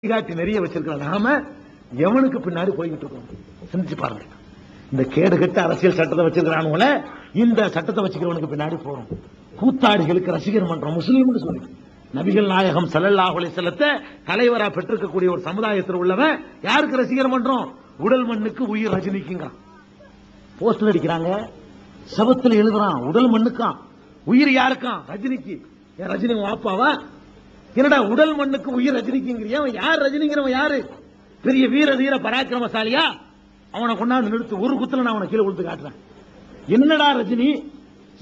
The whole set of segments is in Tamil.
காட்டி நிறைய வச்சிருக்கிறோம். நாம எவனுக்கு பின்னாடி போய்கிட்டு இருக்கோம் சிந்திச்சு பாருங்க. இந்த கேடு கட்ட அரசியல் சட்டத்தை வச்சிருக்கிறானுங்கள இந்த சட்டத்தை வச்சுக்கிறவனுக்கு பின்னாடி போறோம். கூத்தாடிகளுக்கு ரசிகர் மன்றம் முஸ்லீம்னு சொல்லி நபிகள் நாயகம் ஸல்லல்லாஹு அலைஹி வஸல்லத்தை தலைவரா பெற்றிருக்கக்கூடிய ஒரு சமுதாயத்தில் உள்ளவன் யாருக்கு ரசிகர் மன்றம்? உடல் மண்ணுக்கு உயிர் ரஜினிக்குங்கிறான். போஸ்டர் அடிக்கிறாங்க, சபத்துல எழுதுறான் உடல் மண்ணுக்கான், உயிர் யாருக்கான்? ரஜினிக்கு. ஏன் ரஜினி வாப்பாவா? என்னடா உடல் மண்ணுக்கு உயிர் ரஜினிக்குங்கிறியா? யார் ரஜினிங்கிறவன்? யாரு? பெரிய வீர தீர பராக்கிரமசாலியா? அவனை கொண்டாந்து நிறுத்து, ஒரு குத்துல நான் அவனை கீழே கொடுத்து காட்டுறேன். என்னடா ரஜினி?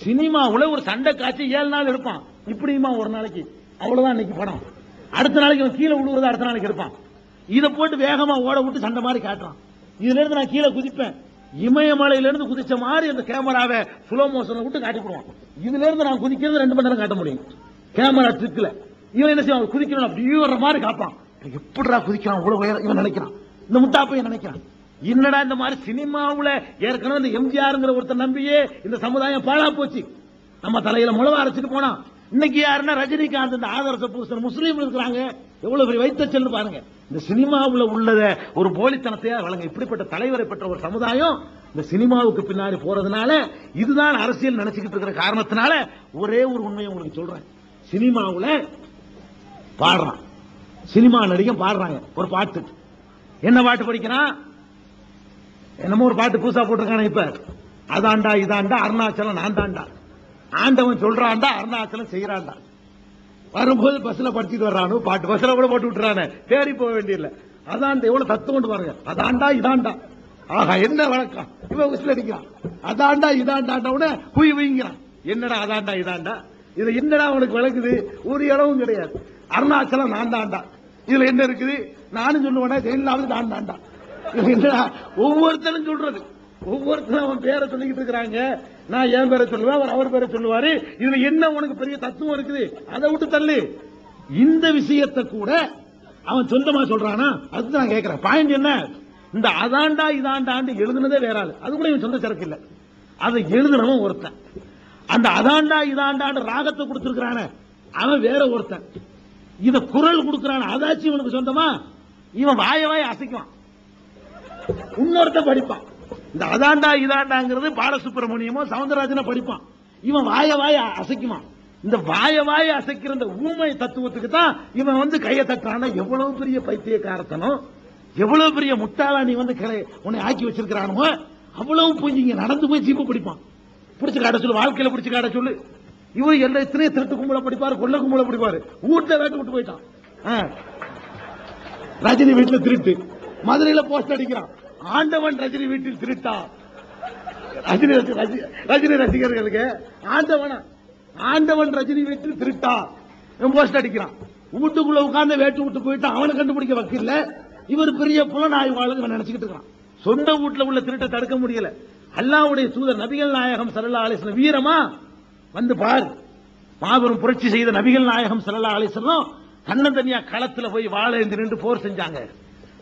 சினிமாவுல ஒரு சண்டை காட்சி 7 நாள் எடுப்பான், இப்படியுமா ஒரு நாளைக்கு? அவ்வளவுதான் இன்னைக்கு படம். அடுத்த நாளைக்கு அவன் கீழே விழுவுறத அடுத்த நாளைக்கு எடுப்பான். இதை போட்டு வேகமா ஓட விட்டு சண்டை மாதிரி காட்டுறான். இதுல இருந்து நான் கீழே குதிப்பேன், இமயமலையில இருந்து குதிச்ச மாதிரி அந்த கேமராவை ஸ்லோ மோஷன்ல விட்டு காட்டிடுவான். இதுல இருந்து நான் குதிக்கிறது 2 மணி நேரம் காட்ட முடியும் கேமரா ட்ரிக்ல. இவன் என்ன செய்வான்? குதிக்கணும் அப்படியே வர்ற மாதிரி காப்பான். எப்படிடா குதிக்கிறான் இவ்வளவு உயரம்? இவன் நினைக்கிறான், இந்த முட்டாப்பையன் நினைக்கிறான். என்னடா இந்த மாதிரி சினிமாவுல ஏற்கனவே இந்த எம்ஜிஆர்ங்கிற ஒருத்தர் நம்பியே இந்த சமுதாயம் பாழா போச்சு. நம்ம தலையில முளவா அரைச்சிட்டு போனா இன்னைக்கு யாருன்னா ரஜினிகாந்த் இந்த ஆதரச பூசல் முஸ்லீம் இருக்கிறாங்க. எவ்வளவு பெரிய வைத்த செல்லு பாருங்க. இந்த சினிமாவுல உள்ளத ஒரு போலித்தனத்தையா வழங்க இப்படிப்பட்ட தலைவரை பெற்ற ஒரு சமுதாயம் இந்த சினிமாவுக்கு பின்னாடி போறதுனால இதுதான் அரசியல் நினைச்சுக்கிட்டு இருக்கிற காரணத்தினால ஒரே ஒரு உண்மையை உங்களுக்கு சொல்றேன். சினிமாவுல பாடுறான், சினிமா நடிகன் பாடுறாங்க ஒரு பாட்டு. என்ன பாட்டு படிக்கிறான்? என்னமோ ஒரு பாட்டு புதுசா போட்டிருக்கான இப்ப. அதாண்டா இதாண்டா அருணாச்சலம் நான் தாண்டா, ஆண்டவன் சொல்றான்டா அருணாச்சலம் செய்யறான்டா. வரும்போது பஸ்ல படிச்சுட்டு வர்றானு பாட்டு, பஸ்ல கூட போட்டு விட்டுறானே, தேடி போக வேண்டியதில்லை. அதாண்டா எவ்வளவு தத்துவம் கொண்டு பாருங்க. அதாண்டா இதாண்டா, ஆஹா என்ன வழக்கம். இவன் விசில் அடிக்கிறான், அதாண்டா இதாண்டா குய் வைங்கிறான். என்னடா அதாண்டா இதாண்டா? இது என்னடா அவனுக்கு விளக்குது? ஒரு இடமும் கிடையாது. அருணாச்சலம் நான் தாண்டா, இதுல என்ன இருக்குது? நானும் சொல்லுவேன் ஜெயலலிதாவும் தான் தாண்டா. என்னடா ஒவ்வொருத்தரும் சொல்றது, ஒவ்வொருத்தரும் அவன் பேரை சொல்லிக்கிட்டு இருக்கிறாங்க. நான் என் பேரை சொல்லுவேன், அவர் பேரை சொல்லுவாரு. இதுல என்ன உனக்கு பெரிய தத்துவம் இருக்குது? அதை விட்டு தள்ளு. இந்த விஷயத்தை கூட அவன் சொந்தமா சொல்றானா? அதுதான் நான் கேட்கிறேன். பாயிண்ட் என்ன? இந்த அதாண்டா இதாண்டாண்டு எழுதுனதே வேற ஆளு, அது கூட இவன் சொந்த சரக்கு இல்ல. அதை எழுதுனவன் ஒருத்தன். அந்த அதாண்டா இதாண்டாண்டு ராகத்தை கொடுத்திருக்கிறான அவன் வேற ஒருத்தன். இத குரல் கொடுக்கிறான், அதாச்சும் இவனுக்கு சொந்தமா? இவன் வாய வாய அசைக்குவான், இன்னொருத்த படிப்பான். இந்த அதாண்டா இதாண்டாங்கிறது பாலசுப்ரமணியமோ சவுந்தரராஜனோ படிப்பான், இவன் வாய வாய அசைக்குவான். இந்த வாய வாய அசைக்கிற இந்த ஊமை தத்துவத்துக்கு தான் இவன் வந்து கையை தட்டுறான. எவ்வளவு பெரிய பைத்தியக்காரத்தனம், எவ்வளவு பெரிய முட்டாளா நீ வந்து உன்னை ஆக்கி வச்சிருக்கிறானோ அவ்வளவு போய் இங்க நடந்து போய் ஜீப்பு பிடிப்பான். பிடிச்சு காட்ட சொல்லு, வாழ்க்கையில பிடிச்சு காட்ட சொல்லு. இவரு எல்லா எத்தனையோ திருட்டு கும்பல படிப்பாரு, கொள்ள கும்பல படிப்பாரு. வீட்டுல வேட்டு விட்டு போயிட்டான். ரஜினி வீட்டுல திருட்டு, மதுரையில போஸ்ட் அடிக்கிறான், ஆண்டவன் ரஜினி வீட்டில் திருட்டா. ரஜினி ரசிகர்களுக்கு ஆண்டவனா? ஆண்டவன் ரஜினி வீட்டில் திருட்டா போஸ்ட் அடிக்கிறான். வீட்டுக்குள்ள உட்கார்ந்து வேட்டு விட்டு போயிட்டான். அவனை கண்டுபிடிக்க வக்கீல்ல. இவர் பெரிய புலனாய்வாளர் நினைச்சுக்கிட்டு இருக்கான். சொந்த வீட்டுல உள்ள திருட்டை தடுக்க முடியல. அல்லாஹ்வுடைய தூதர் நபிகள் நாயகம் ஸல்லல்லாஹு அலைஹி வஸல்லம் வீரமா வந்து பார், மாபெரும் புரட்சி செய்த நபிகள் நாயகம் ஸல்லல்லாஹு அலைஹி வஸல்லம் தன்னந்தனியா களத்துல போய் வாழ ஏந்தி நின்று போர் செஞ்சாங்க.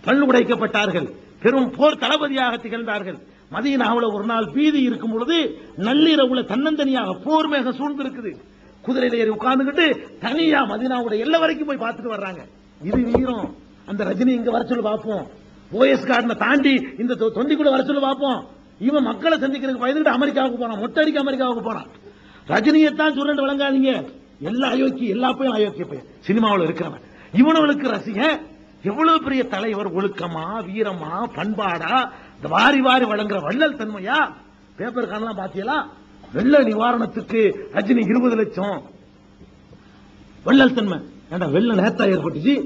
பல்லு உடைக்கப்பட்டார்கள், பெரும் போர் தளபதியாக திகழ்ந்தார்கள். மதீனாவுல ஒரு நாள் பீதி இருக்கும் பொழுது நள்ளிரவுல தன்னந்தனியாக போர் மேகம் சூழ்ந்து இருக்குது. குதிரையில ஏறி உட்கார்ந்துகிட்டு தனியா மதீனாவுடைய எல்லை வரைக்கும் போய் பார்த்துட்டு வர்றாங்க. இது வீரம். அந்த ரஜினி இங்க வர சொல்லி பார்ப்போம், போயஸ் கார்டனை தாண்டி இந்த தொண்டிக்குள்ள வர சொல்லி பார்ப்போம். இவன் மக்களை சந்திக்கிறதுக்கு பயந்துட்டு அமெரிக்காவுக்கு போனான், மொட்டடிக்கு அமெரிக்காவுக்கு போனான். ரஜினியைத்தான் சொல்லிட்டு விளங்காதீங்க, எல்லா அயோக்கி எல்லா பையன் அயோக்கிய பையன் சினிமாவில் இருக்கிறவன். இவனுக்கு ரசிகன். எவ்வளவு பெரிய தலைவர், ஒழுக்கமா வீரமா பண்பாடா இந்த வாரி வாரி வழங்குற வள்ளல் தன்மையா? பேப்பர் காணலாம் பாத்தீங்களா? வெள்ள நிவாரணத்துக்கு ரஜினி 20 லட்சம். வள்ளல் தன்மை. ஏண்டா வெள்ளம் நேத்தா ஏற்பட்டுச்சு?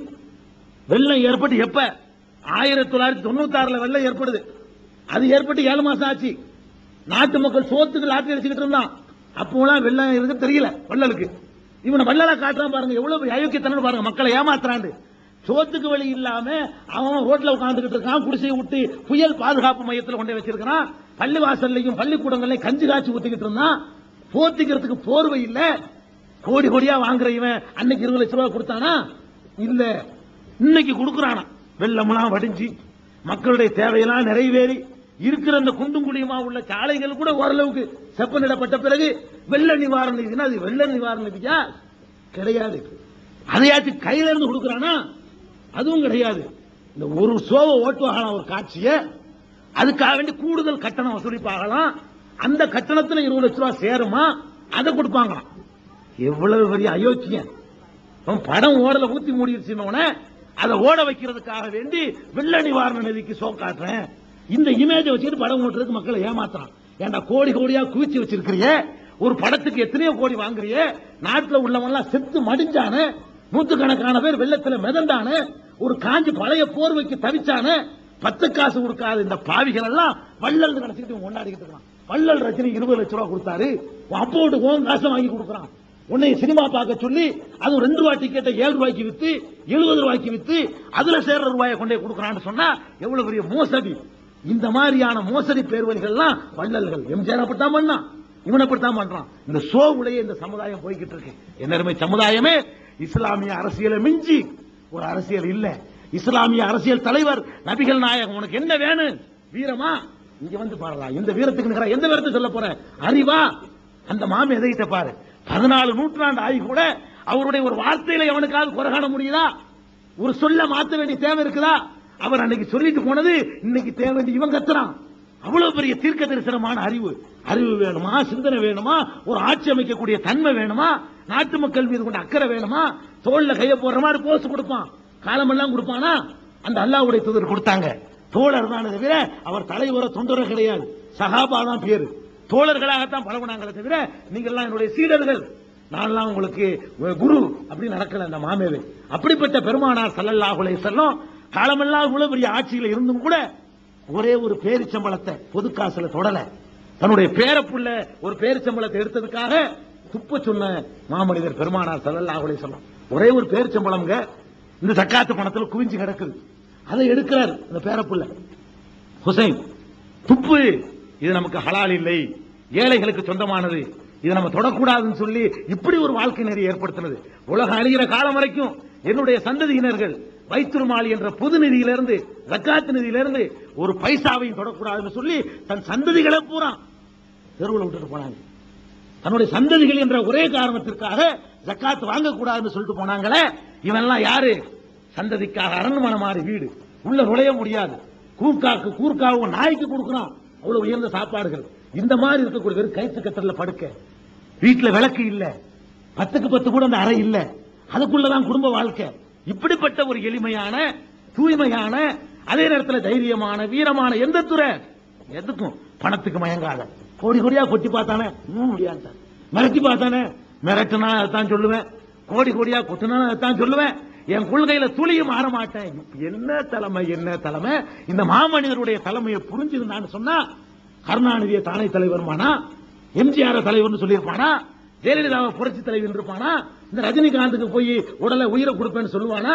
வெள்ளம் ஏற்பட்டு எப்ப? 1996 வெள்ளம் ஏற்படுது. அது ஏற்பட்டு 7 மாசம் ஆச்சு. நாட்டு மக்கள் சோத்துக்கு லாட்டரி அடிச்சுக்கிட்டு இருந்தான். அப்போலாம் வெள்ளம் இருக்கு தெரியல வள்ளலுக்கு. இவனை வள்ளலா காட்டுறான் பாருங்க, எவ்வளவு அயோக்கியத்தனம் பாருங்க. மக்களை ஏமாத்துறாண்டு. சோத்துக்கு வழி இல்லாம அவன் ரோட்ல உட்கார்ந்துகிட்டு இருக்கான். குடிசையை விட்டு புயல் பாதுகாப்பு மையத்தில் கொண்டு வச்சிருக்கான். பள்ளிவாசல்லையும் பள்ளிக்கூடங்களையும் கஞ்சி காய்ச்சி ஊத்திக்கிட்டு இருந்தான். போத்திக்கிறதுக்கு போர்வை இல்ல. கோடி கோடியா வாங்குற இவன் அன்னைக்கு 20 லட்சம் ரூபாய் கொடுத்தானா? இல்ல, இன்னைக்கு கொடுக்கறானா. வெள்ளம்லாம் வடிஞ்சு மக்களுடைய தேவையெல்லாம் நிறைவேறி இருக்கிற அந்த குண்டும் குழியுமா உள்ள சாலைகள் கூட ஓரளவுக்கு செப்பனிடப்பட்ட பிறகு வெள்ள நிவாரண நிதினா அது வெள்ள நிவாரண நிதியா? கிடையாது. அதையாச்சும் கையில இருந்து கொடுக்கறானா? அதுவும் கிடையாது. இந்த ஒரு ஷோவை ஓட்டுவாகலாம் ஒரு காட்சியை, அதுக்காக வேண்டி கூடுதல் கட்டணம் வசூலிப்பாகலாம். அந்த கட்டணத்தில் 20 லட்சம் ரூபாய் சேருமா, அதை கொடுப்பாங்களாம். எவ்வளவு பெரிய அயோக்கியம்! படம் ஓடல ஊத்தி மூடிடுச்சுன்னு அதை ஓட வைக்கிறதுக்காக வேண்டி வெள்ள நிவாரண நிதிக்கு ஷோ காட்டுறேன், இந்த இமேஜை வச்சுட்டு படம் ஓட்டுறதுக்கு மக்களை ஏமாத்துறான். ஏன்டா கோடி கோடியா குவிச்சு வச்சிருக்கிறிய, ஒரு படத்துக்கு எத்தனையோ கோடி வாங்குறிய, நாட்டில் உள்ளவன் செத்து மடிஞ்சானு, நூற்றுக்கணக்கான பேர் வெள்ளத்தில் மிதந்தானு, ஒரு காஞ்சி பழைய போர்வைக்கு தவிச்சானு, 10 காசு கொடுக்காத இந்த பாவிகள் எல்லாம் வள்ளல் நினைச்சிட்டு கொண்டாடிக்கிட்டு இருக்கான். வள்ளல் ரஜினி 20 லட்சம் ரூபாய் கொடுத்தாரு, அப்போட்டு காசை வாங்கி கொடுக்குறான். உன்னை சினிமா பார்க்க சொல்லி அது 2 ரூபாய் டிக்கெட்டை 7 ரூபாய்க்கு வித்து 70 ரூபாய்க்கு வித்து அதுல சேர்ற ரூபாயை கொண்டே கொடுக்கறான்னு சொன்னா எவ்வளவு பெரிய மோசடி! இந்த மாதிரியான மோசடி பேர்வழிகள் எல்லாம் வள்ளல்கள். எம்ஜிஆர் அப்படித்தான் பண்ணான், இவன் அப்படித்தான் பண்றான். இந்த ஷோவுடைய இந்த சமுதாயம் போய்கிட்டு இருக்கு. என்னருமை சமுதாயமே, இஸ்லாமிய அரசியலை மிஞ்சி ஒரு அரசியல் இல்ல. இஸ்லாமிய அரசியல் தலைவர் நபிகள் நாயகம், உனக்கு என்ன வேணும்? வீரமா? இங்க வந்து பாருடா, இந்த வீரத்துக்கு நிகரா எந்த வீரத்தை சொல்ல போற? அறிவா? அந்த மாமி எதைகிட்ட பாரு, 14 நூற்றாண்டு ஆகி கூட அவருடைய ஒரு வார்த்தையில எவனுக்காவது குறை காண முடியுதா? ஒரு சொல்ல மாற்ற வேண்டிய தேவை இருக்குதா? அவர் அன்னைக்கு சொல்லிட்டு போனது இன்னைக்கு தேவை, இவன் கத்துறான். அவ்வளவு பெரிய தீர்க்க தரிசனமான அறிவு வேணுமா? சிந்தனை வேணுமா? ஒரு ஆட்சி அமைக்கக்கூடிய தன்மை வேணுமா? நாட்டு மக்கள் மீது கொண்ட அக்கறை வேணுமா? தோல்ல கைய போடுற மாதிரி போஸ்ட் கொடுப்பான், காலமெல்லாம் கொடுப்பானா? அந்த அல்லாஹ்வுடைய தூதர் கொடுத்தாங்க. தோழர் தான் தவிர அவர் தலைவர தொண்டர் கிடையாது. சஹாபா தான் பேரு, தோழர்களாகத்தான் பழகுனாங்களே தவிர நீங்க எல்லாம் என்னுடைய சீடர்கள், நான்லாம் உங்களுக்கு குரு அப்படி நடக்கல. அந்த மாமேவே அப்படிப்பட்ட பெருமானார் ஸல்லல்லாஹு அலைஹி வஸல்லம் காலமெல்லாம் இவ்வளவு பெரிய ஆட்சியில் இருந்தும் கூட ஒரே ஒரு பேரிச்சம்பளத்தை பொது காசுல தொடல. தன்னுடைய பேரப்புள்ள ஒரு பேரிச்சம்பளத்தை எடுத்ததுக்காக துப்ப சொன்ன மாமனிதர் பெருமானார் ஸல்லல்லாஹு அலைஹி வஸல்லம். ஒரே ஒரு பேரிச்சம்பளம்ங்க இந்த ஜக்காத்து பணத்தில் குவிஞ்சு கிடக்குது, அதை எடுக்கிறார் அந்த பேரப்புள்ள ஹுசைன். துப்பு, இது நமக்கு ஹலால் இல்லை, ஏழைகளுக்கு சொந்தமானது, இதை நம்ம தொடக்கூடாதுன்னு சொல்லி இப்படி ஒரு வாழ்க்கை நெறி ஏற்படுத்தினது. உலகம் அழிகிற காலம் வரைக்கும் என்னுடைய சந்ததியினர்கள் பைத்துல் மால் என்ற பொது நிதியிலிருந்து, ஜக்காத் நிதியிலிருந்து ஒரு பைசாவையும் தொடக்கூடாதுன்னு சொல்லி தன் சந்ததிகளை பூரா தெருவில் விட்டுட்டு போனாங்க. தன்னுடைய சந்ததிகள் என்ற ஒரே காரணத்திற்காக ஜக்காத் வாங்கக்கூடாதுன்னு சொல்லிட்டு போனாங்களே, இவெல்லாம் யாரு? சந்ததிக்காக அரண்மனை மாறி வீடு, உள்ள நுழைய முடியாது, கூர்க்காவும் நாய்க்கு கொடுக்கிறான், அவ்வளவு உயர்ந்த சாப்பாடுகள். இந்த மாதிரி இருக்கக்கூடிய வெறும் கயிற்று கட்டல படுக்க, வீட்டுல விளக்கு இல்ல, 10க்கு 10 கூட அந்த அறை இல்ல, அதுக்குள்ளதான் குடும்ப வாழ்க்கை. இப்படிப்பட்ட ஒரு எளிமையான, தூய்மையான, அதே நேரத்தில் தைரியமான, வீரமான எந்த துறை எதுக்கும் பணத்துக்கு மயங்காத. கோடி கோடியா கொட்டி பார்த்தானே முடியாது, மிரட்டி பார்த்தானே மிரட்டுனா அதான் சொல்லுவேன், கோடி கோடியா கொட்டினா அதான் சொல்லுவேன், என் கொள்கையில துளியும் மாற மாட்டேன். என்ன தலைமை, என்ன தலைமை! இந்த மாமனிதருடைய தலைமையை புரிஞ்சிருந்தான்னு சொன்னா கருணாநிதியை தானே தலைவர்மானா, எம்ஜிஆர் தலைவர்னு சொல்லியிருப்பானா, ஜெயலலிதாவை புரட்சி தலைவர் இருப்பானா, இந்த ரஜினிகாந்துக்கு போய் உடலை உயிரை கொடுப்பேன்னு சொல்லுவானா?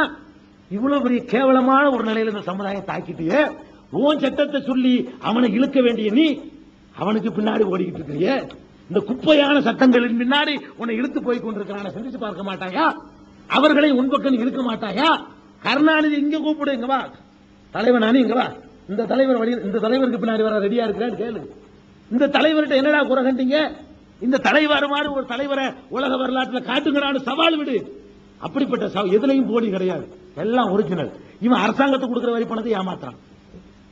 இவ்வளவு பெரிய கேவலமான ஒரு நிலையில இந்த சமுதாயம் தாக்கிட்டியே. உன் சட்டத்தை சொல்லி அவனை இழுக்க வேண்டிய நீ அவனுக்கு பின்னாடி ஓடிக்கிட்டு இருக்கிறிய. இந்த குப்பையான சட்டங்களின் பின்னாடி உன்னை இழுத்து போய் கொண்டிருக்கிறான சிந்திச்சு பார்க்க மாட்டாயா? அவர்களை உன் பக்கம் இழுக்க மாட்டாயா? கருணாநிதி இங்க கூப்பிடு, இங்க வா தலைவன், நானே இங்க வா, இந்த தலைவர் வழி, இந்த தலைவருக்கு பின்னாடி வர ரெடியா இருக்கிறான்னு கேளு. இந்த தலைவர்கிட்ட என்னடா குறை கண்டீங்க? இந்த தலைவர் மாதிரி ஒரு தலைவரை உலக வரலாற்றில் காட்டுங்கிறான்னு சவால் விடு. அப்படிப்பட்ட எதுலையும் போடி கிடையாது, எல்லாம் ஒரிஜினல். இவன் அரசாங்கத்துக்கு கொடுக்கிற வரி பணத்தை ஏமாத்துறான்.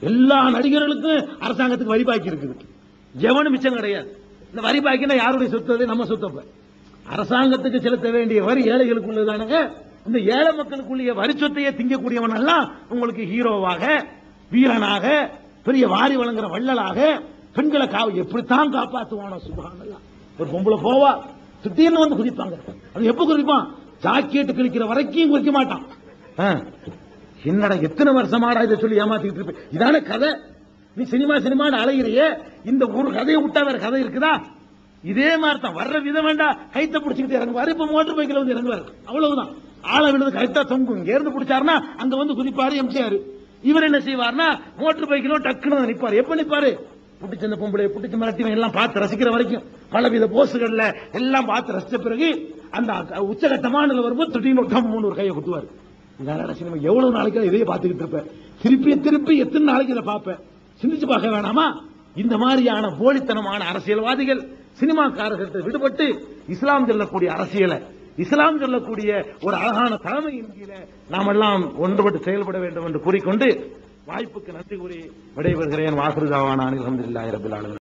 எல்லா நடிகர்களுக்கும் அரசாங்கத்துக்கு வரி பாக்கி இருக்குது, எவனும் மிச்சம் கிடையாது. இந்த வரி பாக்கினா யாருடைய சொத்து? நம்ம சொத்து. அரசாங்கத்துக்கு செலுத்த வேண்டிய வரி ஏழைகளுக்கு உள்ளதானுங்க. இந்த ஏழை மக்களுக்குள்ள வரி சொத்தையே திங்கக்கூடியவன் எல்லாம் உங்களுக்கு ஹீரோவாக, வீரனாக, பெரிய வாரி வழங்குற வள்ளலாக, பெண்களை எப்படித்தான் காப்பாற்றுவானோ சுபஹானல்லாஹ். ஒரு பொம்பளை போவா, திடீர்னு வந்து குதிப்பாங்க. அது எப்ப குதிப்பான்? ஜாக்கெட் கிழிக்கிற வரைக்கும் குதிக்க மாட்டான். என்னடா எத்தனை வருஷமாடா இதை சொல்லி ஏமாத்திட்டு இருப்ப? இதான கதை. நீ சினிமா அலைகிறியே, இந்த ஒரு கதையை விட்டா வேற கதை இருக்குதா? இதே மாதிரி தான் வர்ற விதம் வேண்டாம், கைத்த பிடிச்சிக்கிட்டு இறங்குவாரு. இப்ப மோட்டர் பைக்கில் வந்து இறங்குவாரு, அவ்வளவுதான். ஆள விழுந்து கரெக்டா தொங்கும். இங்க இருந்து பிடிச்சாருன்னா அங்க வந்து குதிப்பாரு எம்ஜிஆர். இவர் என்ன செய்வார்னா மோட்டர் பைக்கிலும் டக்குன்னு நிற்பாரு. எப்ப நிற்பாரு? புட்டிச்ச அந்த பொம்பளை புட்டிச்சு மிரட்டி எல்லாம் பார்த்து ரசிக்கிற வரைக்கும், பலவித போஸ்டுகள்ல எல்லாம் பார்த்து ரசிச்ச பிறகு அந்த உச்சகட்டமான வரும்போது திடீர்னு 3 கையை குத்துவார். இதனால சினிமா எவ்வளவு நாளைக்கு இதையே பார்த்துக்கிட்டு இருப்பேன், திருப்பி எத்தனை நாளைக்கு இதை பார்ப்பேன்? சிந்திச்சு பார்க்க வேணாமா? இந்த மாதிரியான போலித்தனமான அரசியல்வாதிகள், சினிமாக்காரர்களிட்ட விடுபட்டு இஸ்லாம் செல்லக்கூடிய அரசியலை இஸ்லாம் சொல்லக்கூடிய ஒரு அழகான தலைமையின் கீழே நாம் எல்லாம் ஒன்றுபட்டு செயல்பட வேண்டும் என்று கூறிக்கொண்டு வாய்ப்புக்கு நன்றி கூறி விடைபெறுகிறேன். வாஹிரு தாவானா அல்ஹம்துலில்லாஹி ரப்பில் ஆலமீன்.